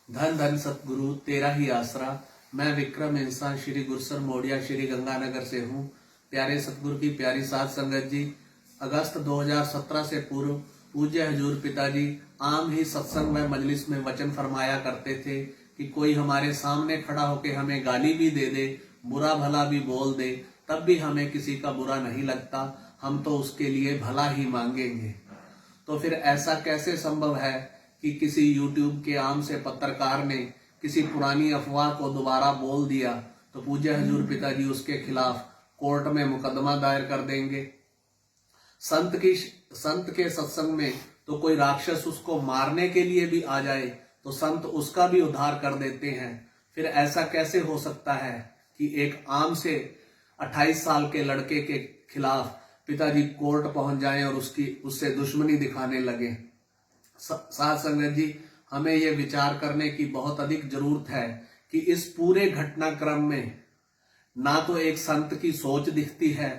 धन धन सतगुरु तेरा ही आसरा। मैं विक्रम इंसान श्री गुरसर मोडिया श्री गंगानगर से हूँ। प्यारे सतगुरु की प्यारी साध संगत जी, अगस्त 2017 से पूर्व पूज्य हजूर पिताजी आम ही सत्संग व मजलिस में वचन फरमाया करते थे कि कोई हमारे सामने खड़ा होकर हमें गाली भी दे दे, बुरा भला भी बोल दे, तब भी हमें किसी का बुरा नहीं लगता, हम तो उसके लिए भला ही मांगेंगे। तो फिर ऐसा कैसे संभव है कि किसी YouTube के आम से पत्रकार ने किसी पुरानी अफवाह को दोबारा बोल दिया तो पूज्य हजूर पिताजी उसके खिलाफ कोर्ट में मुकदमा दायर कर देंगे। संत के सत्संग में तो कोई राक्षस उसको मारने के लिए भी आ जाए तो संत उसका भी उद्धार कर देते हैं। फिर ऐसा कैसे हो सकता है कि एक आम से 28 साल के लड़के के खिलाफ पिताजी कोर्ट पहुंच जाएं और उससे दुश्मनी दिखाने लगे। साध संगत जी, हमें यह विचार करने की बहुत अधिक जरूरत है कि इस पूरे घटनाक्रम में ना तो एक संत की सोच दिखती है,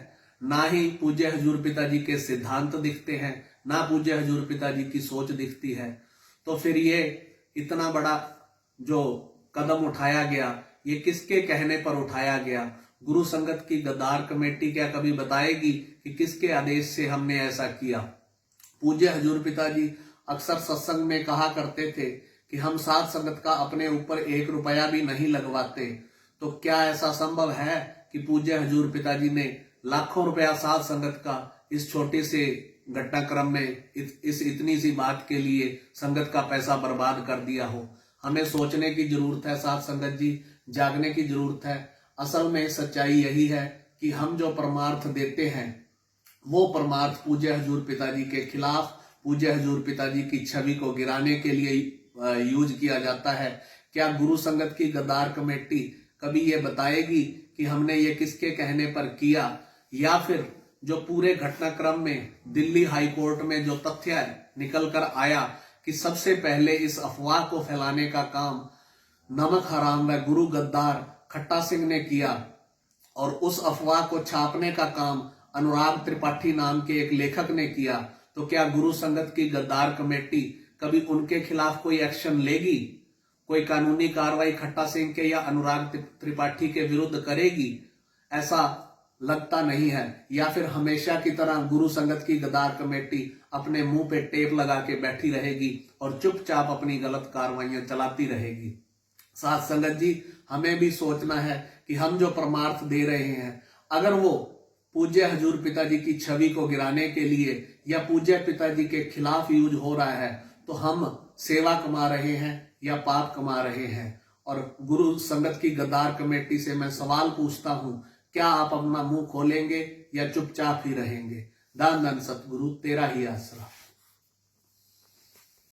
ना ही पूज्य हजूर पिताजी के सिद्धांत दिखते हैं, ना पूज्य हजूर पिताजी की सोच दिखती है। तो फिर ये इतना बड़ा जो कदम उठाया गया, ये किसके कहने पर उठाया गया? गुरु संगत की गद्दार कमेटी क्या कभी बताएगी कि किसके आदेश से हमने ऐसा किया? पूज्य हजूर पिताजी अक्सर सत्संग में कहा करते थे कि हम साध संगत का अपने ऊपर 1 रुपया भी नहीं लगवाते। तो क्या ऐसा संभव है कि पूज्य हजूर पिताजी ने लाखों रुपया साध संगत का इस छोटे से घटनाक्रम में इस इतनी सी बात के लिए संगत का पैसा बर्बाद कर दिया हो? हमें सोचने की जरूरत है साध संगत जी, जागने की जरूरत है। असल में सच्चाई यही है कि हम जो परमार्थ देते हैं वो परमार्थ पूज्य हजूर पिताजी के खिलाफ, पूज्य हजूर पिताजी की छवि को गिराने के लिए यूज किया जाता है। क्या गुरु संगत की गद्दार कमेटी कभी ये बताएगी कि हमने ये किसके कहने पर किया? या फिर जो पूरे घटनाक्रम में दिल्ली हाई कोर्ट में जो तथ्य निकल कर आया कि सबसे पहले इस अफवाह को फैलाने का काम नमक हराम व गुरु गद्दार खट्टा सिंह ने किया और उस अफवाह को छापने का काम अनुराग त्रिपाठी नाम के एक लेखक ने किया, तो क्या गुरु संगत की गद्दार कमेटी कभी उनके खिलाफ कोई एक्शन लेगी? कोई कानूनी कार्रवाई खट्टा सिंह के या अनुराग त्रिपाठी के विरुद्ध करेगी? ऐसा लगता नहीं है। या फिर हमेशा की तरह गुरु संगत की गद्दार कमेटी अपने मुंह पे टेप लगा के बैठी रहेगी और चुपचाप अपनी गलत कार्रवाइयां चलाती रहेगी। साथ संगत जी, हमें भी सोचना है कि हम जो परमार्थ दे रहे हैं, अगर वो पूज्य हजूर पिताजी की छवि को गिराने के लिए या पूज्य पिताजी के खिलाफ यूज हो रहा है, तो हम सेवा कमा रहे हैं या पाप कमा रहे हैं? और गुरु संगत की गद्दार कमेटी से मैं सवाल पूछता हूं, क्या आप अपना मुंह खोलेंगे या चुपचाप ही रहेंगे? धन धन सतगुरु तेरा ही आसरा।